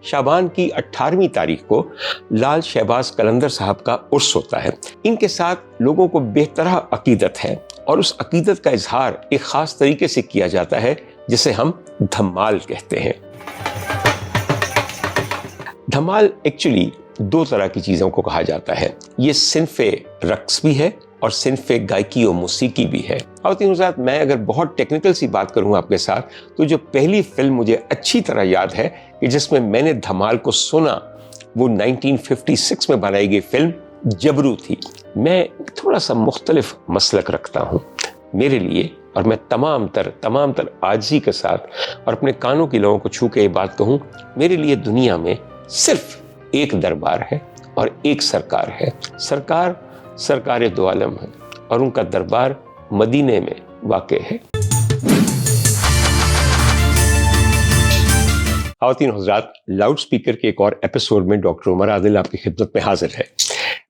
شعبان کی 18ویں تاریخ کو لال شہباز قلندر صاحب کا عرس ہوتا ہے۔ ان کے ساتھ لوگوں کو بے طرح عقیدت ہے اور اس عقیدت کا اظہار ایک خاص طریقے سے کیا جاتا ہے جسے ہم دھمال کہتے ہیں۔ دھمال ایکچولی دو طرح کی چیزوں کو کہا جاتا ہے، یہ صنف رقص بھی ہے اور صنف گائکی و موسیقی بھی ہے۔ خواتین حضرات، میں اگر بہت ٹیکنیکل سی بات کروں آپ کے ساتھ تو جو پہلی فلم مجھے اچھی طرح یاد ہے کہ جس میں میں نے دھمال کو سنا، وہ 1956 میں بنائی گئی فلم جبرو تھی۔ میں تھوڑا سا مختلف مسلک رکھتا ہوں میرے لیے، اور میں تمام تر عاجزی کے ساتھ اور اپنے کانوں کی لوگوں کو چھو کے یہ بات کہوں، میرے لیے دنیا میں صرف ایک دربار ہے اور ایک سرکار ہے۔ سرکار دو عالم ہے اور ان کا دربار مدینے میں واقع ہے۔ خواتین حضرات، لاؤڈ سپیکر کے ایک اور ایپیسوڈ میں ڈاکٹر عمر عادل آپ کی خدمت میں حاضر ہے۔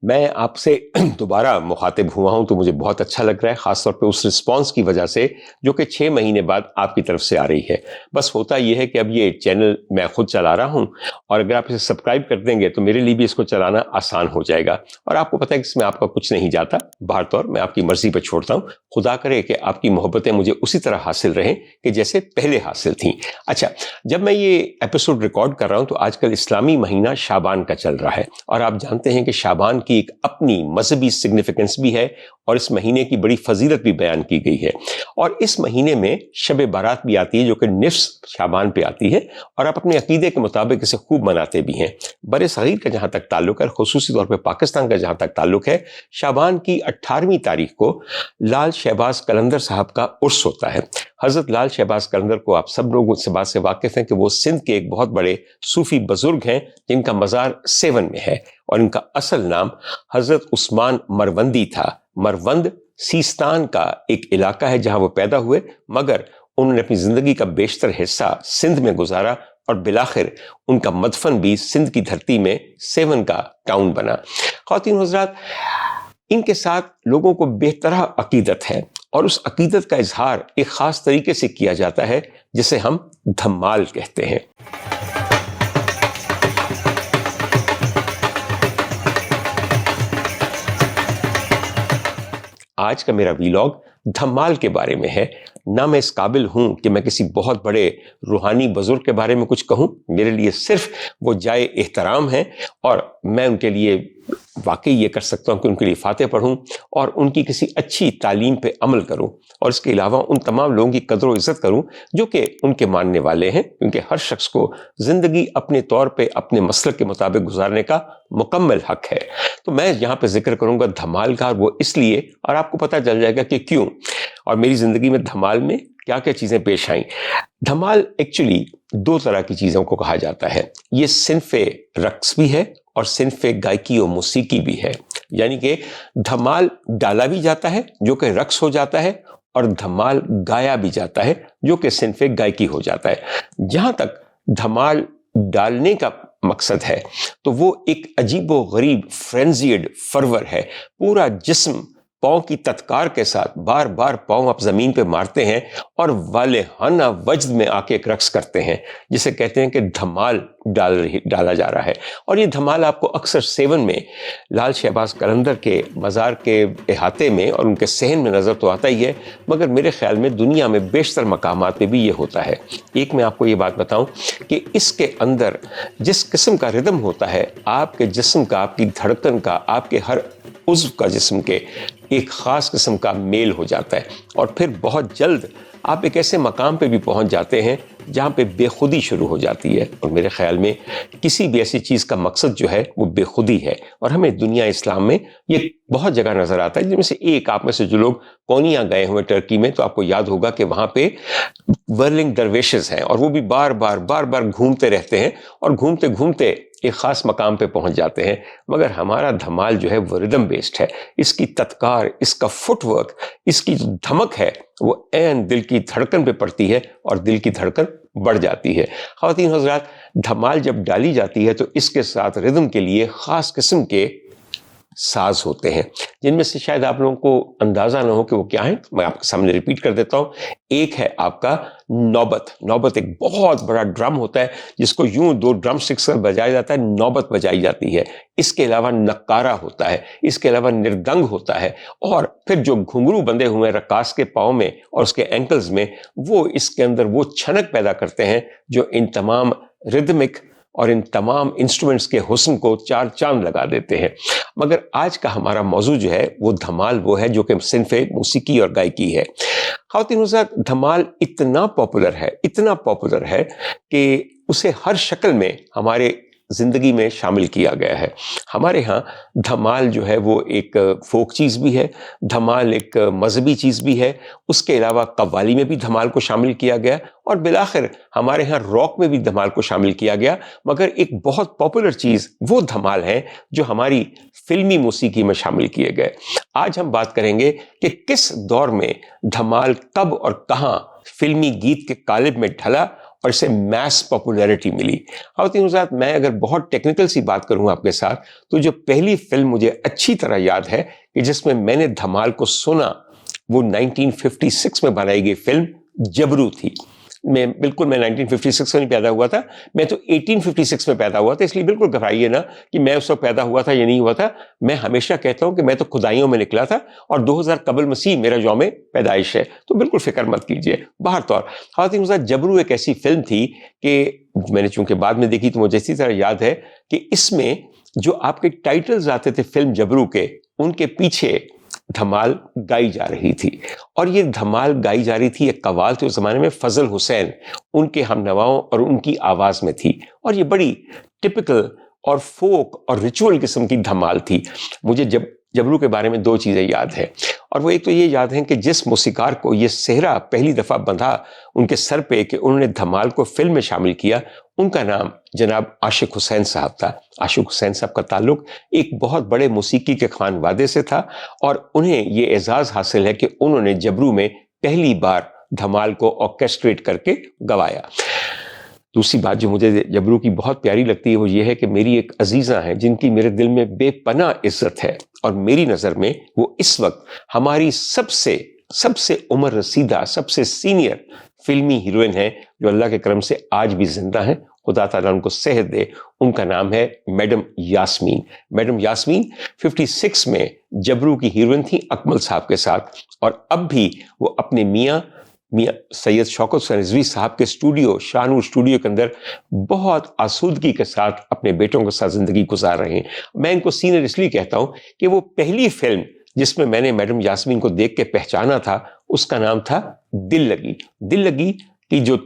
میں آپ سے دوبارہ مخاطب ہوا ہوں تو مجھے بہت اچھا لگ رہا ہے، خاص طور پہ اس رسپانس کی وجہ سے جو کہ 6 مہینے بعد آپ کی طرف سے آ رہی ہے۔ بس ہوتا یہ ہے کہ اب یہ چینل میں خود چلا رہا ہوں، اور اگر آپ اسے سبسکرائب کر دیں گے تو میرے لیے بھی اس کو چلانا آسان ہو جائے گا، اور آپ کو پتہ ہے کہ اس میں آپ کا کچھ نہیں جاتا، باہر طور میں آپ کی مرضی پہ چھوڑتا ہوں۔ خدا کرے کہ آپ کی محبتیں مجھے اسی طرح حاصل رہیں کہ جیسے پہلے حاصل تھیں۔ اچھا، جب میں یہ ایپیسوڈ ریکارڈ کر رہا ہوں تو آج کل اسلامی مہینہ شعبان کا چل رہا ہے، اور آپ جانتے ہیں کہ شعبان کی ایک اپنی مذہبی سگنیفیکنس بھی ہے اور اس مہینے کی بڑی فضیلت بھی بیان کی گئی ہے۔ اور اس مہینے میں شب بارات بھی آتی ہے جو کہ نصف شعبان پہ آتی ہے، اور آپ اپنے عقیدے کے مطابق اسے خوب مناتے بھی ہیں۔ بر صغیر کا جہاں تک تعلق ہے، خصوصی طور پہ پاکستان کا جہاں تک تعلق ہے، شعبان کی 18ویں تاریخ کو لال شہباز قلندر صاحب کا عرس ہوتا ہے۔ حضرت لال شہباز قلندر کو آپ سب لوگ اس بات سے واقف ہیں کہ وہ سندھ کے ایک بہت بڑے صوفی بزرگ ہیں جن کا مزار سیون میں ہے، اور ان کا اصل نام حضرت عثمان مروندی تھا۔ مروند سیستان کا ایک علاقہ ہے جہاں وہ پیدا ہوئے، مگر انہوں نے اپنی زندگی کا بیشتر حصہ سندھ میں گزارا، اور بالآخر ان کا مدفن بھی سندھ کی دھرتی میں سیون کا ٹاؤن بنا۔ خواتین حضرات، ان کے ساتھ لوگوں کو بے طرح عقیدت ہے اور اس عقیدت کا اظہار ایک خاص طریقے سے کیا جاتا ہے جسے ہم دھمال کہتے ہیں۔ آج کا میرا ویلاگ دھمال کے بارے میں ہے۔ نہ میں اس قابل ہوں کہ میں کسی بہت بڑے روحانی بزرگ کے بارے میں کچھ کہوں، میرے لیے صرف وہ جائے احترام ہیں، اور میں ان کے لیے واقعی یہ کر سکتا ہوں کہ ان کے لیے فاتح پڑھوں اور ان کی کسی اچھی تعلیم پہ عمل کروں، اور اس کے علاوہ ان تمام لوگوں کی قدر و عزت کروں جو کہ ان کے ماننے والے ہیں، کیونکہ ہر شخص کو زندگی اپنے طور پہ اپنے مسلک کے مطابق گزارنے کا مکمل حق ہے۔ تو میں یہاں پہ ذکر کروں گا دھمال کا، وہ اس لیے، اور آپ کو پتہ چل جائے گا کہ کیوں، اور میری زندگی میں دھمال میں کیا کیا چیزیں پیش آئیں۔ دھمال ایکچولی دو طرح کی چیزوں کو کہا جاتا ہے، یہ صنف رقص بھی ہے اور صنف گائکی و موسیقی بھی ہے۔ یعنی کہ دھمال ڈالا بھی جاتا ہے جو کہ رقص ہو جاتا ہے، اور دھمال گایا بھی جاتا ہے جو کہ صنف گائکی ہو جاتا ہے۔ جہاں تک دھمال ڈالنے کا مقصد ہے تو وہ ایک عجیب و غریب فرینزیڈ فرور ہے، پورا جسم پاؤں کی تتکار کے ساتھ بار بار پاؤں آپ زمین پہ مارتے ہیں اور والہانہ وجد میں آ کے ایک رقص کرتے ہیں، جسے کہتے ہیں کہ دھمال ڈالا جا رہا ہے۔ اور یہ دھمال آپ کو اکثر سیون میں لال شہباز قلندر کے مزار کے احاطے میں اور ان کے صحن میں نظر تو آتا ہی ہے، مگر میرے خیال میں دنیا میں بیشتر مقامات پہ بھی یہ ہوتا ہے۔ ایک میں آپ کو یہ بات بتاؤں کہ اس کے اندر جس قسم کا ردم ہوتا ہے، آپ کے جسم کا، آپ کی دھڑکن کا، آپ کے ہر عضو کا جسم کے ایک خاص قسم کا میل ہو جاتا ہے، اور پھر بہت جلد آپ ایک ایسے مقام پہ بھی پہنچ جاتے ہیں جہاں پہ بے خودی شروع ہو جاتی ہے۔ اور میرے خیال میں کسی بھی ایسی چیز کا مقصد جو ہے وہ بے خودی ہے، اور ہمیں دنیا اسلام میں یہ بہت جگہ نظر آتا ہے، جن میں سے ایک، آپ میں سے جو لوگ کونیا گئے ہوئے ٹرکی میں، تو آپ کو یاد ہوگا کہ وہاں پہ ورلنگ درویشز ہیں، اور وہ بھی بار بار گھومتے رہتے ہیں، اور گھومتے گھومتے ایک خاص مقام پہ پہنچ جاتے ہیں۔ مگر ہمارا دھمال جو ہے وہ ردم بیسڈ ہے، اس کی تتکار، اس کا فٹ ورک، اس کی جو دھمک ہے وہ عین دل کی دھڑکن پہ پڑتی ہے، اور دل کی دھڑکن بڑھ جاتی ہے۔ خواتین حضرات، دھمال جب ڈالی جاتی ہے تو اس کے ساتھ ردم کے لیے خاص قسم کے ساز ہوتے ہیں، جن میں سے شاید آپ لوگوں کو اندازہ نہ ہو کہ وہ کیا ہیں. میں آپ کے سامنے ریپیٹ کر دیتا ہوں. ایک ہے آپ کا نوبت. نوبت ایک بہت بڑا ڈرم ہوتا ہے جس کو یوں 2 ڈرم سٹکس سے بجایا جاتا ہے، نوبت بجائی جاتی ہے. اس کے علاوہ نقارہ ہوتا ہے، اس کے علاوہ نردنگ ہوتا ہے، اور پھر جو گھنگرو بندے ہوئے ہیں رقاص کے پاؤں میں اور اس کے اینکلز میں، وہ اس کے اندر وہ چھنک پیدا کرتے ہیں جو ان تمام ردمک اور ان تمام انسٹرومنٹس کے حسن کو 4 چاند لگا دیتے ہیں. مگر آج کا ہمارا موضوع جو ہے وہ دھمال وہ ہے جو کہ صنف موسیقی اور گائکی ہے. خواتین حضرات، دھمال اتنا پاپولر ہے کہ اسے ہر شکل میں ہمارے زندگی میں شامل کیا گیا ہے. ہمارے ہاں دھمال جو ہے وہ ایک فوک چیز بھی ہے، دھمال ایک مذہبی چیز بھی ہے، اس کے علاوہ قوالی میں بھی دھمال کو شامل کیا گیا، اور بالآخر ہمارے ہاں راک میں بھی دھمال کو شامل کیا گیا. مگر ایک بہت پاپولر چیز وہ دھمال ہیں جو ہماری فلمی موسیقی میں شامل کیے گئے. آج ہم بات کریں گے کہ کس دور میں دھمال کب اور کہاں فلمی گیت کے قالب میں ڈھلا اور اسے میس پاپولیرٹی ملی. خواتین حضرات، میں اگر بہت ٹیکنیکل سی بات کروں آپ کے ساتھ، تو جو پہلی فلم مجھے اچھی طرح یاد ہے کہ جس میں میں نے دھمال کو سنا، وہ 1956 میں بنائی گئی فلم جبرو تھی. میں 1956 میں نہیں پیدا ہوا تھا، میں تو 1856 میں پیدا ہوا تھا. اس لیے بالکل گھبرائیے نا کہ میں اس وقت پیدا ہوا تھا یا نہیں ہوا تھا. میں ہمیشہ کہتا ہوں کہ میں تو کھدائیوں میں نکلا تھا اور 2000 قبل مسیح میرا یوم پیدائش ہے، تو بالکل فکر مت کیجیے. باہر طور خواتین حضرات، جبرو ایک ایسی فلم تھی کہ میں نے چونکہ بعد میں دیکھی تو مجھے اسی طرح یاد ہے کہ اس میں جو آپ کے ٹائٹلز آتے تھے فلم جبرو کے، ان کے پیچھے دھمال گائی جا رہی تھی. اور یہ دھمال گائی جا رہی تھی، ایک قوال تھے اس زمانے میں، فضل حسین ان کے ہم نواؤں اور ان کی آواز میں تھی، اور یہ بڑی ٹپکل اور فوک اور ریچول قسم کی دھمال تھی. مجھے جبرو کے بارے میں 2 چیزیں یاد ہیں، اور وہ ایک تو یہ یاد ہے کہ جس موسیقار کو یہ صحرا پہلی دفعہ بندھا ان کے سر پہ کہ انہوں نے دھمال کو فلم میں شامل کیا، ان کا نام جناب عاشق حسین صاحب تھا. عاشق حسین صاحب کا تعلق ایک بہت بڑے موسیقی کے خانوادے سے تھا، اور انہیں یہ اعزاز حاصل ہے کہ انہوں نے جبرو میں پہلی بار دھمال کو آرکیسٹریٹ کر کے گوایا. دوسری بات جو مجھے جبرو کی بہت پیاری لگتی ہے وہ یہ ہے کہ میری ایک عزیزہ ہیں جن کی میرے دل میں بے پناہ عزت ہے، اور میری نظر میں وہ اس وقت ہماری سب سے عمر رسیدہ، سب سے سینئر فلمی ہیروئن ہے، جو اللہ کے کرم سے آج بھی زندہ ہیں. خدا تعالیٰ ان کو صحت دے. ان کا نام ہے میڈم یاسمین. میڈم یاسمین 56 میں جبرو کی ہیروئن تھی اکمل صاحب کے ساتھ، اور اب بھی وہ اپنے میاں سید شوکت حسین رضوی صاحب کے اسٹوڈیو شاہنور اسٹوڈیو کے اندر بہت آسودگی کے ساتھ اپنے بیٹوں کے ساتھ زندگی گزار رہے ہیں. میں ان کو سینئر اس لیے کہتا ہوں کہ وہ پہلی فلم جس میں نے میڈم یاسمین کو دیکھ کے پہچانا تھا، اس کا نام تھا دل لگی. دل لگی کی جو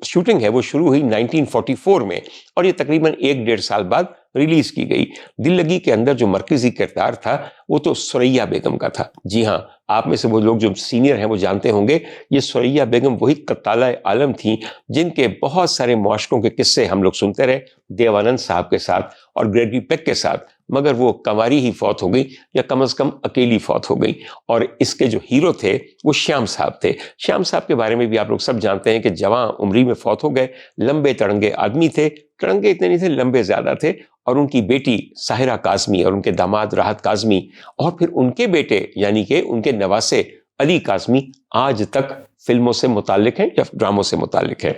شوٹنگ ہے وہ شروع ہوئی 1944 میں، اور یہ تقریباً 1-1.5 سال بعد ریلیز کی گئی. دل لگی کے اندر جو مرکزی کردار تھا وہ تو سریا بیگم کا تھا. جی ہاں، آپ میں سے وہ لوگ جو سینئر ہیں وہ جانتے ہوں گے، یہ سریا بیگم وہی قطالہ عالم تھیں جن کے بہت سارے معاشقوں کے قصے ہم لوگ سنتے رہے، دیوانند صاحب کے ساتھ اور گریگری پیک کے ساتھ، مگر وہ کنواری ہی فوت ہو گئی، یا کم از کم اکیلی فوت ہو گئی. اور اس کے جو ہیرو تھے وہ شیام صاحب تھے. شیام صاحب کے بارے میں بھی آپ لوگ سب جانتے ہیں کہ جوان عمری میں فوت ہو گئے. لمبے تڑنگے آدمی تھے، تڑنگے اتنے نہیں تھے، لمبے زیادہ تھے. اور ان کی بیٹی ساحرہ کاظمی اور ان کے داماد راحت کاظمی، اور پھر ان کے بیٹے یعنی کہ ان کے نواسے علی کاظمی آج تک فلموں سے متعلق ہیں یا ڈراموں سے متعلق ہیں.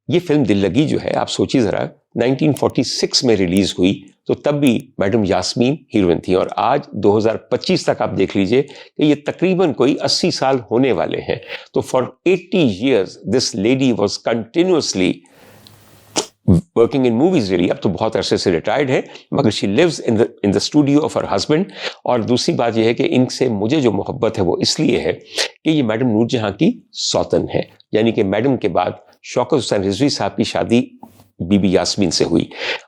یہ فلم دل لگی جو ہے، آپ سوچیے ذرا، 1946 میں ریلیز ہوئی تو تب بھی میڈم یاسمین ہیروئن تھی، اور آج 2025 تک آپ دیکھ لیجئے کہ یہ تقریباً کوئی 80 سال ہونے والے ہیں. تو for 80 years this lady was continuously working in movies really. اب تو بہت عرصے سے ریٹائرڈ ہے، مگر she lives in the studio of her husband. اور دوسری بات یہ ہے کہ ان سے مجھے جو محبت ہے وہ اس لیے ہے کہ یہ میڈم نور جہاں کی سوتن ہے، یعنی کہ میڈم کے بعد شوکت حسین رضوی صاحب کی شادی بی بی یاسمین سے ہوئی،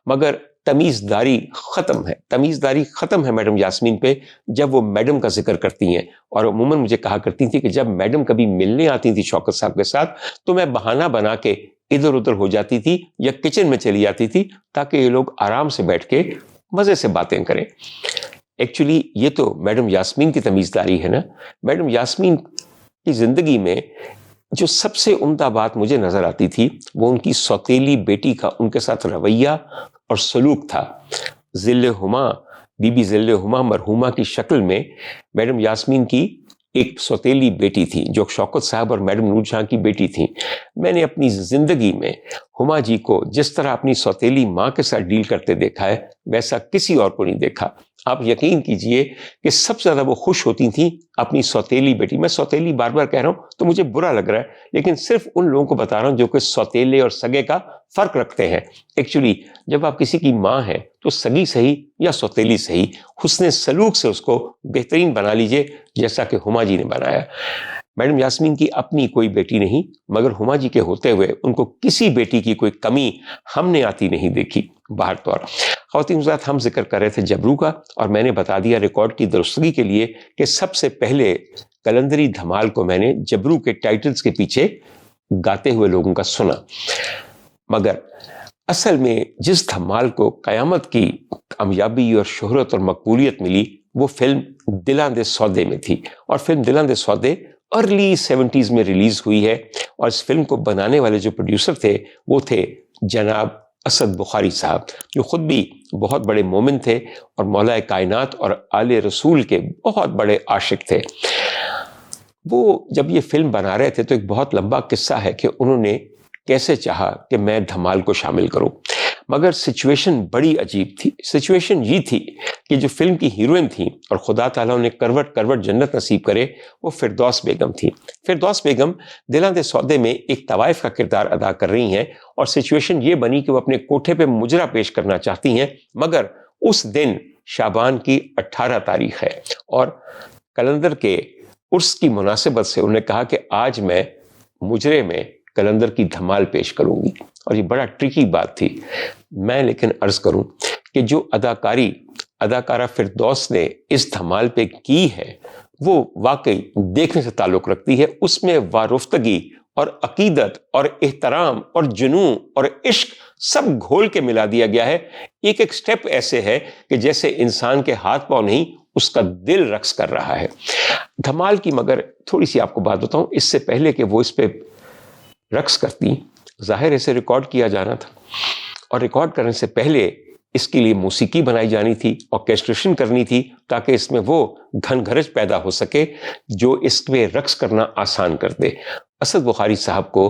مگر تمیزداری ختم ہے میڈم یاسمین پہ جب وہ میڈم کا ذکر کرتی ہیں. اور عموماً مجھے کہا کرتی تھی کہ جب میڈم کبھی ملنے آتی تھی شوکت صاحب کے ساتھ تو میں بہانہ بنا کے ادھر ادھر ہو جاتی تھی یا کچن میں چلی جاتی تھی تاکہ یہ لوگ آرام سے بیٹھ کے مزے سے باتیں کریں. ایکچولی یہ تو میڈم یاسمین کی تمیزداری ہے نا. میڈم یاسمین کی زندگی میں جو سب سے عمدہ بات مجھے نظر آتی تھی وہ ان کی سوتیلی بیٹی کا ان کے ساتھ رویہ اور سلوک تھا. ذل ہما بی بی ذل ہما مرحومہ کی شکل میں میڈم یاسمین کی ایک سوتیلی بیٹی تھی جو شوکت صاحب اور میڈم نور جہاں کی بیٹی تھیں. میں نے اپنی زندگی میں ہما جی کو جس طرح اپنی سوتیلی ماں کے ساتھ ڈیل کرتے دیکھا ہے ویسا کسی اور کو نہیں دیکھا. آپ یقین کیجئے کہ سب سے زیادہ وہ خوش ہوتی تھیں اپنی سوتیلی بیٹی. میں سوتیلی بار بار کہہ رہا ہوں تو مجھے برا لگ رہا ہے لیکن صرف ان لوگوں کو بتا رہا ہوں جو کہ سوتیلے اور سگے کا فرق رکھتے ہیں. ایکچولی جب آپ کسی کی ماں ہیں تو سگی صحیح یا سوتیلی صحیح حسن سلوک سے اس کو بہترین بنا لیجئے جیسا کہ ہما جی نے بنایا. میڈم یاسمین کی اپنی کوئی بیٹی نہیں مگر ہما جی کے ہوتے ہوئے ان کو کسی بیٹی کی کوئی کمی ہم نے آتی نہیں دیکھی. باہر طور خواتین حضرات ہم ذکر کر رہے تھے جبرو کا اور میں نے بتا دیا ریکارڈ کی درستگی کے لیے کہ سب سے پہلے کلندری دھمال کو میں نے جبرو کے ٹائٹلز کے پیچھے گاتے ہوئے لوگوں کا سنا. مگر اصل میں جس دھمال کو قیامت کی کامیابی اور شہرت اور مقبولیت ملی وہ فلم دلاں دے سودے میں تھی. اور فلم دلاں دے سودے ارلی 70s میں ریلیز ہوئی ہے اور اس فلم کو بنانے والے جو پروڈیوسر تھے وہ تھے جناب اسد بخاری صاحب جو خود بھی بہت بڑے مومن تھے اور مولا کائنات اور آل رسول کے بہت بڑے عاشق تھے. وہ جب یہ فلم بنا رہے تھے تو ایک بہت لمبا قصہ ہے کہ انہوں نے کیسے چاہا کہ میں دھمال کو شامل کروں مگر سچویشن بڑی عجیب تھی. سچویشن یہ تھی کہ جو فلم کی ہیروئن تھیں اور خدا تعالیٰ نے کروٹ کروٹ جنت نصیب کرے وہ فردوس بیگم تھی. فردوس بیگم دلاں دے سودے میں ایک طوائف کا کردار ادا کر رہی ہیں اور سچویشن یہ بنی کہ وہ اپنے کوٹھے پہ مجرا پیش کرنا چاہتی ہیں مگر اس دن شعبان کی 18 تاریخ ہے اور کلندر کے عرس کی مناسبت سے انہوں نے کہا کہ آج میں مجرے میں کلندر کی دھمال پیش کروں گی. اور یہ بڑا ٹرکی بات تھی. میں لیکن عرض کروں کہ جو اداکارہ فردوس نے اس دھمال پہ کی ہے وہ واقعی دیکھنے سے تعلق رکھتی ہے. اس میں وارفتگی اور عقیدت اور احترام اور جنون اور عشق سب گھول کے ملا دیا گیا ہے. ایک ایک سٹیپ ایسے ہے کہ جیسے انسان کے ہاتھ پاؤں نہیں اس کا دل رقص کر رہا ہے. دھمال کی مگر تھوڑی سی آپ کو بات بتاؤں اس سے پہلے کہ وہ اس پہ رقص کرتی ظاہر اسے ریکارڈ کیا جانا تھا اور ریکارڈ کرنے سے پہلے اس کے لیے موسیقی بنائی جانی تھی آرکیسٹریشن کرنی تھی تاکہ اس میں وہ گھن گھرج پیدا ہو سکے جو اس پہ رقص کرنا آسان کر دے. اسد بخاری صاحب کو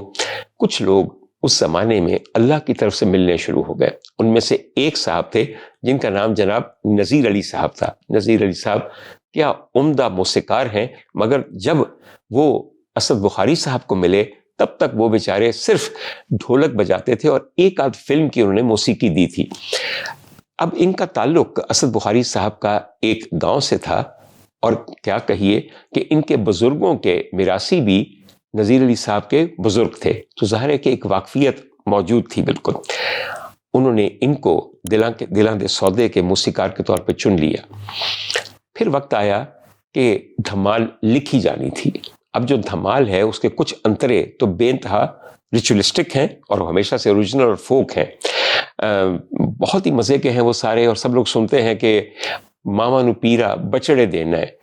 کچھ لوگ اس زمانے میں اللہ کی طرف سے ملنے شروع ہو گئے. ان میں سے ایک صاحب تھے جن کا نام جناب نذیر علی صاحب تھا. نذیر علی صاحب کیا عمدہ موسیقار ہیں مگر جب وہ اسد بخاری صاحب کو ملے تب تک وہ بیچارے صرف ڈھولک بجاتے تھے اور ایک آدھ فلم کی انہوں نے موسیقی دی تھی. اب ان کا تعلق اسد بخاری صاحب کا ایک گاؤں سے تھا اور کیا کہیے کہ ان کے بزرگوں کے میراثی بھی نذیر علی صاحب کے بزرگ تھے تو ظاہر ہے کہ ایک واقفیت موجود تھی. بالکل انہوں نے ان کو دلاں دے سودے کے موسیقار کے طور پہ چن لیا. پھر وقت آیا کہ دھمال لکھی جانی تھی. اب جو دھمال ہے اس کے کچھ انترے تو بے انتہا ریچولسٹک ہیں اور ہمیشہ سے اوریجنل اور فوک ہیں. بہت ہی مزے کے ہیں وہ سارے اور سب لوگ سنتے ہیں کہ ماما نو پیرا بچڑے دینا ہے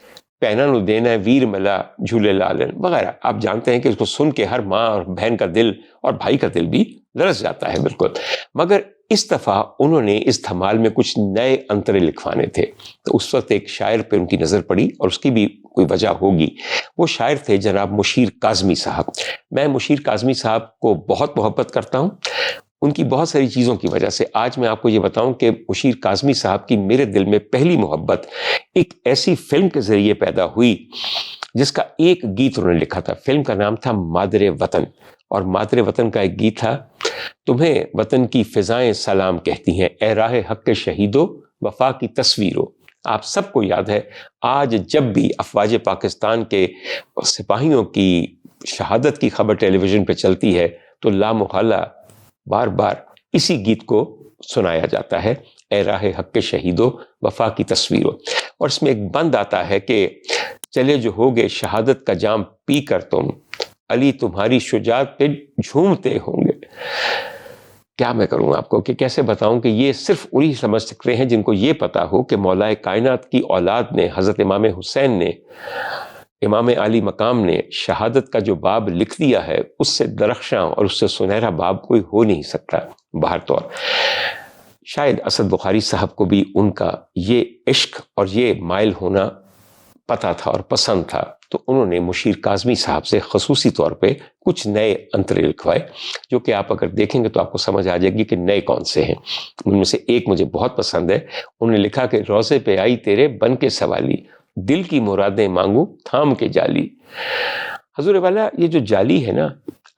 پہنا نو دینا ہے ویر ملا جھولے لالن وغیرہ. آپ جانتے ہیں کہ اس کو سن کے ہر ماں اور بہن کا دل اور بھائی کا دل بھی لرز جاتا ہے. بالکل مگر اس دفعہ انہوں نے اس دھمال میں کچھ نئے انترے لکھوانے تھے تو اس وقت ایک شاعر پہ ان کی نظر پڑی اور اس کی بھی کوئی وجہ ہوگی. وہ شاعر تھے جناب مشیر کاظمی صاحب. میں مشیر کاظمی صاحب کو بہت محبت کرتا ہوں ان کی بہت ساری چیزوں کی وجہ سے. آج میں آپ کو یہ بتاؤں کہ مشیر کاظمی صاحب کی میرے دل میں پہلی محبت ایک ایسی فلم کے ذریعے پیدا ہوئی جس کا ایک گیت انہوں نے لکھا تھا. فلم کا نام تھا مادر وطن اور مادر وطن کا ایک گیت تھا تمہیں وطن کی فضائیں سلام کہتی ہیں اے راہ حق شہیدو وفا کی تصویرو. آپ سب کو یاد ہے آج جب بھی افواج پاکستان کے سپاہیوں کی شہادت کی خبر ٹیلی ویژن پہ چلتی ہے تو لامحالہ بار بار اسی گیت کو سنایا جاتا ہے اے راہ حق شہیدو وفا کی تصویرو. اور اس میں ایک بند آتا ہے کہ چلے جو ہوگے شہادت کا جام پی کر تم علی تمہاری شجاعت پہ جھومتے ہوں گے. کیا میں کروں آپ کو کہ کیسے بتاؤں کہ یہ صرف وہی سمجھ سکتے ہیں جن کو یہ پتا ہو کہ مولا کائنات کی اولاد نے حضرت امام حسین نے امام علی مقام نے شہادت کا جو باب لکھ دیا ہے اس سے درخشاں اور اس سے سنہرا باب کوئی ہو نہیں سکتا. باہر طور شاید اسد بخاری صاحب کو بھی ان کا یہ عشق اور یہ مائل ہونا پتہ تھا اور پسند تھا، تو انہوں نے مشیر کاظمی صاحب سے خصوصی طور پہ کچھ نئے انترے لکھوائے، جو کہ آپ اگر دیکھیں گے تو آپ کو سمجھ آ جائے گی کہ نئے کون سے ہیں۔ ان میں سے ایک مجھے بہت پسند ہے، انہوں نے لکھا کہ روزے پہ آئی تیرے بن کے سوالی، دل کی مرادیں مانگوں تھام کے جالی۔ حضور والا، یہ جو جالی ہے نا،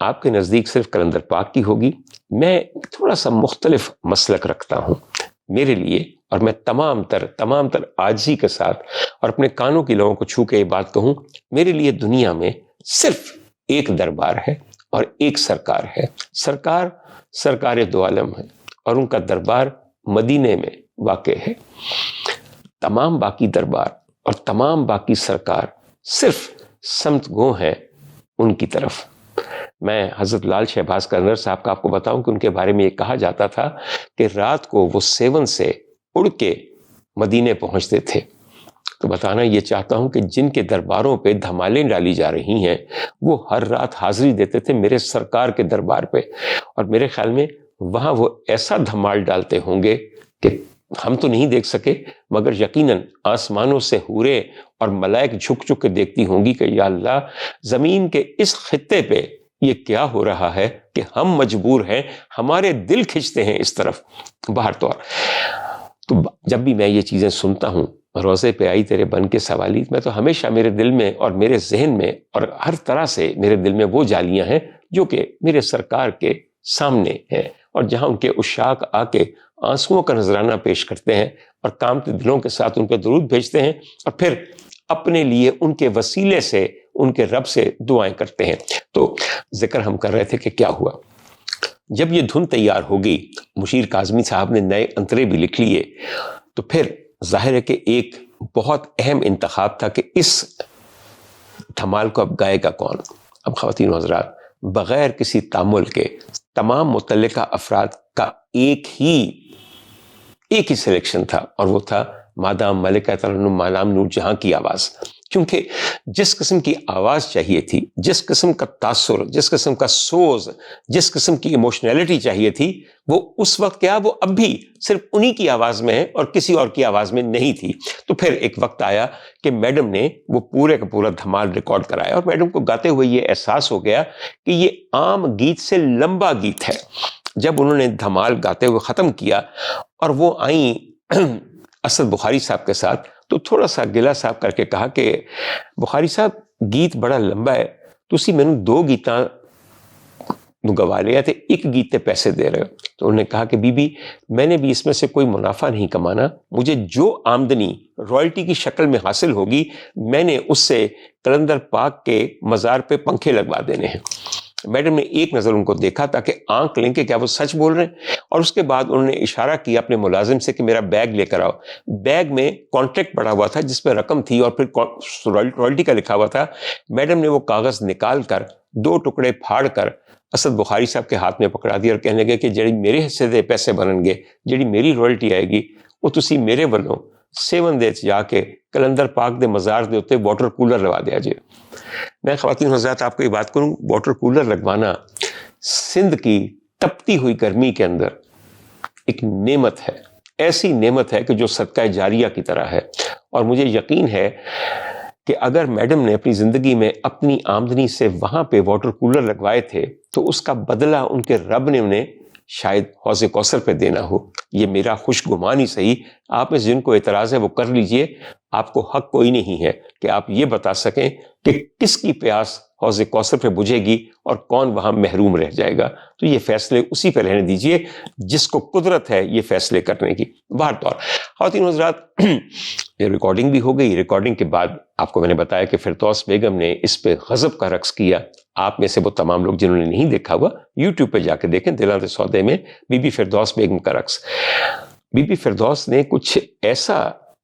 آپ کے نزدیک صرف کلندر پاک کی ہوگی، میں تھوڑا سا مختلف مسلک رکھتا ہوں۔ میرے لیے، اور میں تمام تر عاجزی کے ساتھ اور اپنے کانوں کی لوگوں کو چھو کے یہ بات کہوں، میرے لیے دنیا میں صرف ایک دربار ہے اور ایک سرکار ہے۔ سرکار دو عالم ہے اور ان کا دربار مدینے میں واقع ہے۔ تمام باقی دربار اور تمام باقی سرکار صرف سمت گو ہیں ان کی طرف۔ میں حضرت لال شہباز قلندر صاحب کا آپ کو بتاؤں کہ ان کے بارے میں یہ کہا جاتا تھا کہ رات کو وہ سیون سے اڑ کے مدینے پہنچتے تھے۔ تو بتانا یہ چاہتا ہوں کہ جن کے درباروں پہ دھمالیں ڈالی جا رہی ہیں، وہ ہر رات حاضری دیتے تھے میرے سرکار کے دربار پہ، اور میرے خیال میں وہاں وہ ایسا دھمال ڈالتے ہوں گے کہ ہم تو نہیں دیکھ سکے، مگر یقیناً آسمانوں سے حوریں اور ملائک جھک جھک کے دیکھتی ہوں گی کہ یا اللہ، زمین کے اس خطے پہ یہ کیا ہو رہا ہے کہ ہم مجبور ہیں، ہمارے دل کھنچتے ہیں اس طرف۔ باہر تو جب بھی میں یہ چیزیں سنتا ہوں، روزے پہ آئی تیرے بن کے سوالی، میں تو ہمیشہ میرے دل میں اور میرے ذہن میں اور ہر طرح سے میرے دل میں وہ جالیاں ہیں جو کہ میرے سرکار کے سامنے ہیں، اور جہاں ان کے عشاق آ کے آنسوؤں کا نذرانہ پیش کرتے ہیں اور کامتے دلوں کے ساتھ ان پہ درود بھیجتے ہیں، اور پھر اپنے لیے ان کے وسیلے سے ان کے رب سے دعائیں کرتے ہیں۔ تو ذکر ہم کر رہے تھے کہ کیا ہوا جب یہ دھن تیار ہو گئی، مشیر کاظمی صاحب نے نئے انترے بھی لکھ لیے، تو پھر ظاہر ہے کہ ایک بہت اہم انتخاب تھا کہ اس دھمال کو اب گائے گا کون۔ اب خواتین و حضرات، بغیر کسی تامل کے تمام متعلقہ افراد کا ایک ہی سلیکشن تھا، اور وہ تھا مادام ملکہ ترنم مادام نور جہاں کی آواز۔ کیونکہ جس قسم کی آواز چاہیے تھی، جس قسم کا تاثر، جس قسم کا سوز، جس قسم کی ایموشنلٹی چاہیے تھی، وہ اس وقت کیا، وہ اب بھی صرف انہی کی آواز میں ہے اور کسی اور کی آواز میں نہیں تھی۔ تو پھر ایک وقت آیا کہ میڈم نے وہ پورے کا پورا دھمال ریکارڈ کرایا، اور میڈم کو گاتے ہوئے یہ احساس ہو گیا کہ یہ عام گیت سے لمبا گیت ہے۔ جب انہوں نے دھمال گاتے ہوئے ختم کیا اور وہ آئیں اسد بخاری صاحب کے ساتھ، تو تھوڑا سا گلہ صاحب کر کے کہا کہ بخاری صاحب گیت بڑا لمبا ہے، تسی میں نے 2 گیتاں گوا لیا تے ایک گیت تے پیسے دے رہے ہو۔ تو انہوں نے کہا کہ بی بی، میں نے بھی اس میں سے کوئی منافع نہیں کمانا، مجھے جو آمدنی رائلٹی کی شکل میں حاصل ہوگی، میں نے اس سے کلندر پاک کے مزار پہ پنکھے لگوا دینے ہیں۔ میڈم نے ایک نظر ان کو دیکھا تاکہ آنکھ لیں کہ کیا وہ سچ بول رہے ہیں، اور اس کے بعد انہوں نے اشارہ کیا اپنے ملازم سے کہ میرا بیگ لے کر آؤ۔ بیگ میں کانٹریکٹ پڑا ہوا تھا جس پہ رقم تھی اور پھر رائلٹی کا لکھا ہوا تھا۔ میڈم نے وہ کاغذ نکال کر 2 ٹکڑے پھاڑ کر اسد بخاری صاحب کے ہاتھ میں پکڑا دیا اور کہنے لگے کہ جڑی میرے حصے دے پیسے بنن گے، جڑی میری رائلٹی آئے گی، وہ تسی میرے ولوں 7 دے جا کے کلندر پاک دے مزار دے اوتے واٹر کولر لگوا دیا جائے۔ میں خواتین حضرات آپ کو یہ بات کروں، واٹر کولر لگوانا سندھ کی تپتی ہوئی گرمی کے اندر ایک نعمت ہے، ایسی نعمت ہے کہ جو صدقہ جاریہ کی طرح ہے، اور مجھے یقین ہے کہ اگر میڈم نے اپنی زندگی میں اپنی آمدنی سے وہاں پہ واٹر کولر لگوائے تھے تو اس کا بدلہ ان کے رب نے انہیں شاید حوض کوثر پہ دینا ہو۔ یہ میرا خوش گمان ہی صحیح، آپ میں جن کو اعتراض ہے وہ کر لیجئے، آپ کو حق کوئی نہیں ہے کہ آپ یہ بتا سکیں کہ کس کی پیاس حوض کوثر پہ بجھے گی اور کون وہاں محروم رہ جائے گا۔ تو یہ فیصلے اسی پہ رہنے دیجئے جس کو قدرت ہے یہ فیصلے کرنے کی۔ بہر طور خواتین حضرات، یہ ریکارڈنگ بھی ہو گئی۔ ریکارڈنگ کے بعد آپ کو میں نے بتایا کہ فردوس بیگم نے اس پہ غضب کا رقص کیا۔ آپ میں سے وہ تمام لوگ جنہوں نے نہیں دیکھا ہوا یوٹیوب پہ جا کے دیکھیں، دلاں دے سودے میں بی بی فردوس بیگم کا رقص۔ بی بی فردوس نے کچھ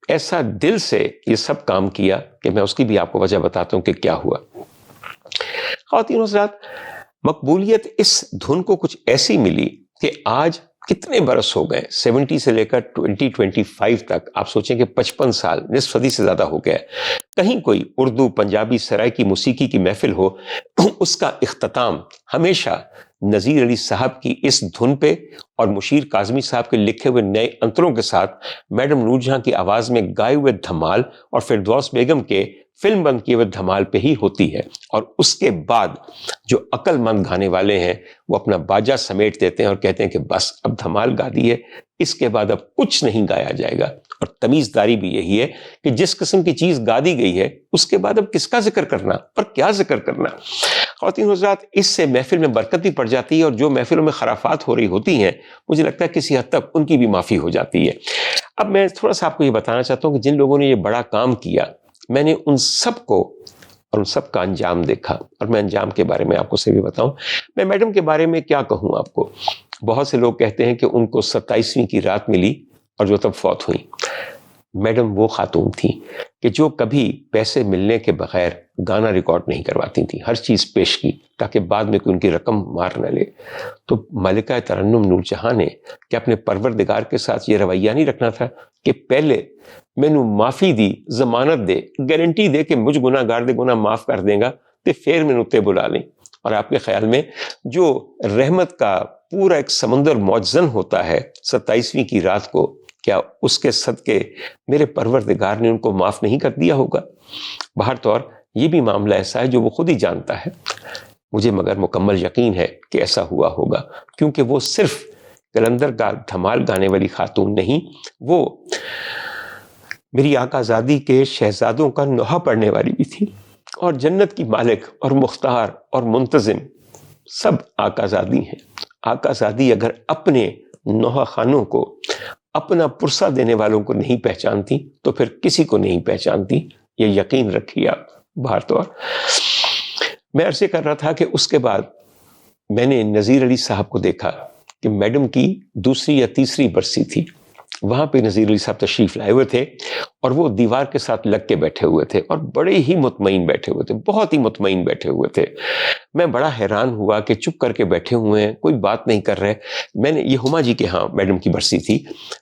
ایسا دل سے یہ سب کام کیا کہ میں اس کی بھی آپ کو وجہ بتاتا ہوں کہ کیا ہوا۔ خواتین حضرات، مقبولیت اس دھن کو کچھ ایسی ملی کہ آج کتنے برس ہو گئے، 70 سے لے کر 2025 تک، آپ سوچیں کہ 55 سال، نصف صدی سے زیادہ ہو گیا ہے۔ کہیں کوئی اردو، پنجابی، سرائکی موسیقی کی محفل ہو، اس کا اختتام ہمیشہ نذیر علی صاحب کی اس دھن پہ اور مشیر کاظمی صاحب کے لکھے ہوئے نئے انتروں کے ساتھ میڈم نور جہاں کی آواز میں گائے ہوئے دھمال اور فردوس بیگم کے فلم بند کیے ہوئے دھمال پہ ہی ہوتی ہے. اور اس کے بعد جو عقل مند گانے والے ہیں وہ اپنا باجا سمیٹ دیتے ہیں اور کہتے ہیں کہ بس اب دھمال گا دی ہے, اس کے بعد اب کچھ نہیں گایا جائے گا. اور تمیزداری بھی یہی ہے کہ جس قسم کی چیز گا دی گئی ہے اس کے بعد اب کس کا ذکر کرنا اور کیا ذکر کرنا. خواتین حضرات, اس سے محفل میں برکت بھی پڑ جاتی ہے اور جو محفلوں میں خرافات ہو رہی ہوتی ہیں مجھے لگتا ہے کسی حد تک ان کی بھی معافی ہو جاتی ہے. اب میں تھوڑا سا آپ کو یہ بتانا چاہتا ہوں کہ جن لوگوں نے یہ بڑا کام کیا, میں نے ان سب کو اور ان سب کا انجام دیکھا, اور میں انجام کے بارے میں آپ کو سے بھی بتاؤں. میں میڈم کے بارے میں کیا کہوں آپ کو. بہت سے لوگ کہتے ہیں کہ ان کو 27ویں کی رات ملی اور جو تب فوت ہوئی. میڈم وہ خاتون تھیں کہ جو کبھی پیسے ملنے کے بغیر گانا ریکارڈ نہیں کرواتی تھیں, ہر چیز پیش کی تاکہ بعد میں کوئی ان کی رقم مار نہ لے. تو ملکہ ترنم نور جہاں نے کہ اپنے پروردگار کے ساتھ یہ رویہ نہیں رکھنا تھا کہ پہلے مینو معافی دی, ضمانت دے, گارنٹی دے کہ مجھ گناہ گار دے گناہ معاف کر دیں گا تو پھر مینو تے بلا لیں. اور آپ کے خیال میں جو رحمت کا پورا ایک سمندر موجزن ہوتا ہے 27ویں کی رات کو, کیا اس کے صدقے میرے پروردگار نے ان کو معاف نہیں کر دیا ہوگا؟ بہر طور یہ بھی معاملہ ایسا ہے جو وہ خود ہی جانتا ہے. مجھے مگر مکمل یقین ہے کہ ایسا ہوا ہوگا, کیونکہ وہ صرف کلندر کا دھمال گانے والی خاتون نہیں, وہ میری آقا زادی کے شہزادوں کا نوحہ پڑھنے والی بھی تھی, اور جنت کی مالک اور مختار اور منتظم سب آقا زادی ہیں. آقا زادی اگر اپنے نوحہ خانوں کو, اپنا پرسہ دینے والوں کو نہیں پہچانتی تو پھر کسی کو نہیں پہچانتی, یہ یقین رکھیے آپ. بہر طور میں عرض کر رہا تھا کہ اس کے بعد میں نے نذیر علی صاحب کو دیکھا کہ میڈم کی دوسری یا تیسری برسی تھی. وہاں پہ نذیر علی صاحب تشریف لائے ہوئے تھے اور وہ دیوار کے ساتھ لگ کے بیٹھے ہوئے تھے اور بڑے ہی مطمئن بیٹھے ہوئے تھے, بہت ہی مطمئن بیٹھے ہوئے تھے. میں بڑا حیران ہوا کہ چپ کر کے بیٹھے ہوئے ہیں, کوئی بات نہیں کر رہے. میں نے, یہ ہما جی کے ہاں میڈم کی برسی تھی,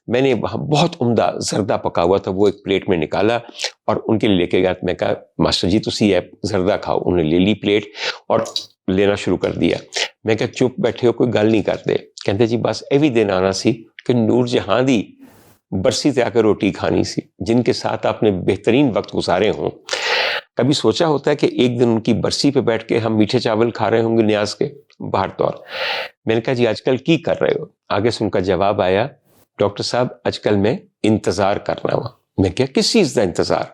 میں نے وہاں بہت عمدہ زردہ پکا ہوا تھا, وہ ایک پلیٹ میں نکالا اور ان کے لیے لے کے گیا. میں کہا ماسٹر جی تسی ہے زردہ کھاؤ. انہوں نے لے لی پلیٹ اور لینا شروع کر دیا. میں کہا چپ بیٹھے ہو, کوئی گل نہیں کرتے. کہتے جی بس یہ بھی دن آنا سی کہ نور جہاں دی برسی تے آ کے روٹی کھانی سی, جن کے ساتھ آپ نے بہترین وقت گزارے ہوں. کبھی سوچا ہوتا ہے کہ ایک دن ان کی برسی پہ بیٹھ کے ہم میٹھے چاول کھا رہے ہوں گے نیاز کے؟ بہر طور میں نے کہا جی آج کل کی کر رہے ہو؟ آگے سے ان کا جواب آیا, ڈاکٹر صاحب آج کل میں انتظار کرنا ہوا. میں کہا کس چیز دا انتظار؟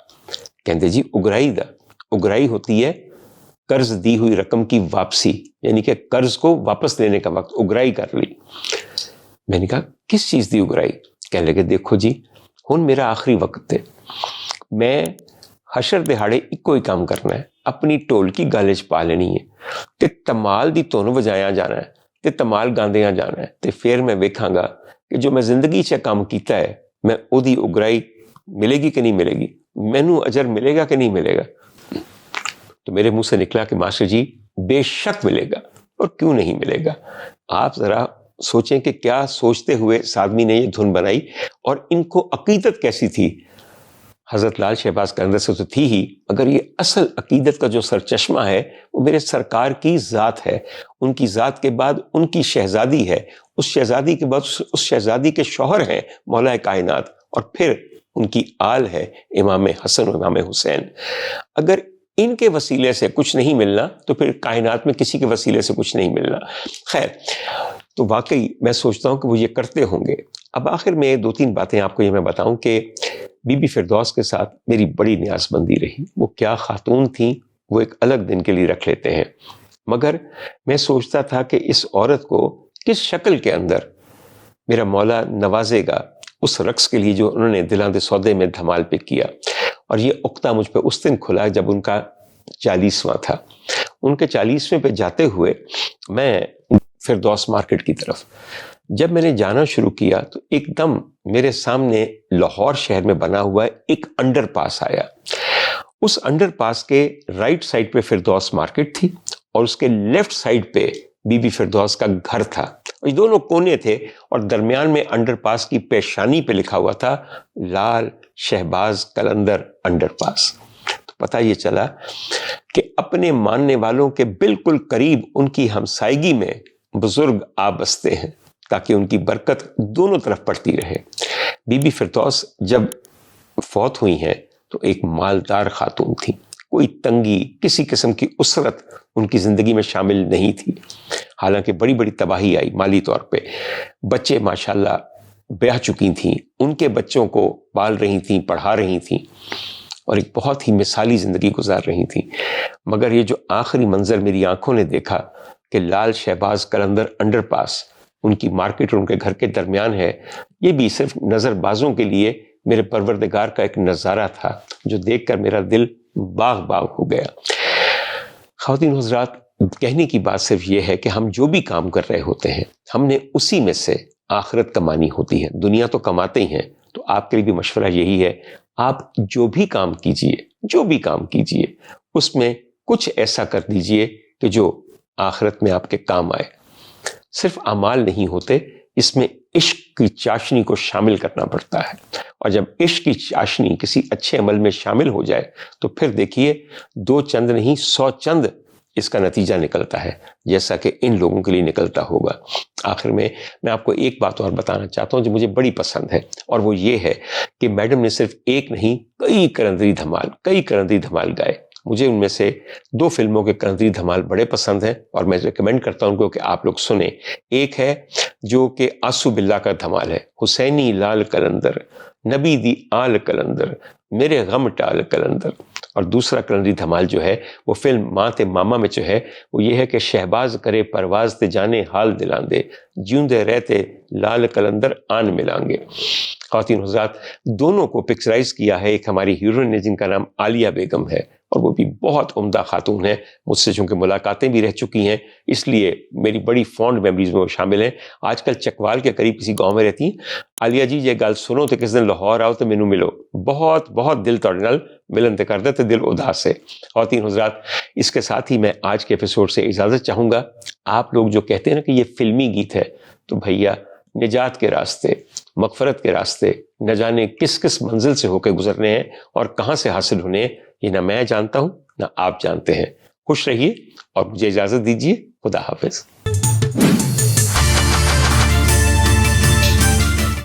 کہتے جی اگرائی دا. اگرائی ہوتی ہے قرض دی ہوئی رقم کی واپسی, یعنی کہ قرض کو واپس لینے کا وقت, اگرائی کر لی. میں نے کہا کس چیز دی اگرائی؟ کہنے لگے دیکھو جی ہن میرا آخری وقت ہے, میں حشر دہاڑے ایک ہی کام کرنا ہے, اپنی ٹول کی گل چ پا لینی ہے تے تمال دی تون وجایا جانا ہے تے تمال گاندیاں جانا ہے, تے پھر میں ویکھاں گا کہ جو میں زندگی چ کام کیتا ہے میں او دی اگرائی ملے گی کہ نہیں ملے گی, مینوں اجر ملے گا کہ نہیں ملے گا. تو میرے منہ سے نکلا کہ ماسٹر جی بے شک ملے گا, اور کیوں نہیں ملے گا. آپ ذرا سوچیں کہ کیا سوچتے ہوئے سادمی نے یہ دھن بنائی, اور ان کو عقیدت کیسی تھی. حضرت لال شہباز کے اندر سے تو تھی ہی, مگر یہ اصل عقیدت کا جو سرچشمہ ہے وہ میرے سرکار کی ذات ہے. ان کی ذات کے بعد ان کی شہزادی ہے, اس شہزادی کے بعد اس شہزادی کے شوہر ہیں مولا کائنات, اور پھر ان کی آل ہے امام حسن و امام حسین. اگر ان کے وسیلے سے کچھ نہیں ملنا تو پھر کائنات میں کسی کے وسیلے سے کچھ نہیں ملنا. خیر, تو واقعی میں سوچتا ہوں کہ وہ یہ کرتے ہوں گے. اب آخر میں 2-3 باتیں آپ کو یہ میں بتاؤں کہ بی بی فردوس کے ساتھ میری بڑی نیاز بندی رہی. وہ کیا خاتون تھیں, وہ ایک الگ دن کے لیے رکھ لیتے ہیں. مگر میں سوچتا تھا کہ اس عورت کو کس شکل کے اندر میرا مولا نوازے گا اس رقص کے لیے جو انہوں نے دلاں دے سودے میں دھمال پہ کیا. اور یہ عقدہ مجھ پہ اس دن کھلا جب ان کا 40واں تھا. ان کے 40ویں پہ جاتے ہوئے میں فردوس مارکیٹ کی طرف جب میں نے جانا شروع کیا تو ایک دم میرے سامنے لاہور شہر میں بنا ہوا ایک انڈر پاس آیا. اس انڈر پاس کے رائٹ سائڈ پہ فردوس مارکیٹ تھی اور اس کے لیفٹ سائڈ پہ بی بی فردوس کا گھر تھا. یہ دونوں کونے تھے اور درمیان میں انڈر پاس کی پیشانی پہ لکھا ہوا تھا لال شہباز کلندر انڈر پاس. تو پتہ یہ چلا کہ اپنے ماننے والوں کے بالکل قریب ان کی ہمسائیگی میں بزرگ آ بستے ہیں تاکہ ان کی برکت دونوں طرف پڑتی رہے۔ بی بی فردوس جب فوت ہوئی ہیں تو ایک مالدار خاتون تھی، کوئی تنگی، کسی قسم کی اسرت ان کی زندگی میں شامل نہیں تھی، حالانکہ بڑی بڑی تباہی آئی مالی طور پہ۔ بچے ماشاءاللہ بیاہ چکی تھیں، ان کے بچوں کو پال رہی تھیں، پڑھا رہی تھیں، اور ایک بہت ہی مثالی زندگی گزار رہی تھیں۔ مگر یہ جو آخری منظر میری آنکھوں نے دیکھا کہ لال شہباز قلندر انڈر پاس ان کی مارکیٹ اور ان کے گھر کے درمیان ہے، یہ بھی صرف نظر بازوں کے لیے میرے پروردگار کا ایک نظارہ تھا جو دیکھ کر میرا دل باغ باغ ہو گیا۔ خواتین و حضرات، کہنے کی بات صرف یہ ہے کہ ہم جو بھی کام کر رہے ہوتے ہیں ہم نے اسی میں سے آخرت کمانی ہوتی ہے۔ دنیا تو کماتے ہی ہیں، تو آپ کے لیے بھی مشورہ یہی ہے، آپ جو بھی کام کیجئے اس میں کچھ ایسا کر دیجئے کہ جو آخرت میں آپ کے کام آئے۔ صرف اعمال نہیں ہوتے، اس میں عشق کی چاشنی کو شامل کرنا پڑتا ہے، اور جب عشق کی چاشنی کسی اچھے عمل میں شامل ہو جائے تو پھر دیکھیے 2 چند نہیں 100 چند اس کا نتیجہ نکلتا ہے، جیسا کہ ان لوگوں کے لیے نکلتا ہوگا۔ آخر میں آپ کو ایک بات اور بتانا چاہتا ہوں جو مجھے بڑی پسند ہے، اور وہ یہ ہے کہ میڈم نے صرف ایک نہیں کئی کرندری دھمال گائے۔ مجھے ان میں سے 2 فلموں کے کرندری دھمال بڑے پسند ہیں، اور میں ریکمینڈ کرتا ہوں ان کو کہ آپ لوگ سنیں۔ ایک ہے جو کہ آسو باللہ کا دھمال ہے، حسینی لال قلندر، نبی دی آل قلندر، میرے غم ٹال قلندر۔ اور دوسرا کرندری دھمال جو ہے وہ فلم ماں تے ماما میں جو ہے وہ یہ ہے کہ شہباز کرے پرواز تے جانے حال دلان دے، جیوندے رہتے لال قلندر آن ملان گے۔ خواتین حضرات، دونوں کو پکچرائز کیا ہے ایک ہماری ہیروئن نے جن کا نام عالیہ بیگم ہے، اور وہ بھی بہت عمدہ خاتون ہے، مجھ سے چونکہ ملاقاتیں بھی رہ چکی ہیں اس لیے میری بڑی فونڈ میموریز میں وہ شامل ہیں۔ آج کل چکوال کے قریب کسی گاؤں میں رہتی ہیں۔ عالیہ جی یہ گل سنو تو کس دن لاہور آؤ تو مینوں ملو، بہت بہت دل توڑے نال ملن تے کر دے تے دل اداس ہے۔ خواتین حضرات، اس کے ساتھ ہی میں آج کے ایپیسوڈ سے اجازت چاہوں گا۔ آپ لوگ جو کہتے ہیں نا کہ یہ فلمی گیت ہے، تو بھیا نجات کے راستے، مغفرت کے راستے نہ جانے کس کس منزل سے ہو کے گزرنے ہیں اور کہاں سے حاصل ہونے ہیں، یہ نہ میں جانتا ہوں نہ آپ جانتے ہیں۔ خوش رہیے اور مجھے اجازت دیجیے۔ خدا حافظ۔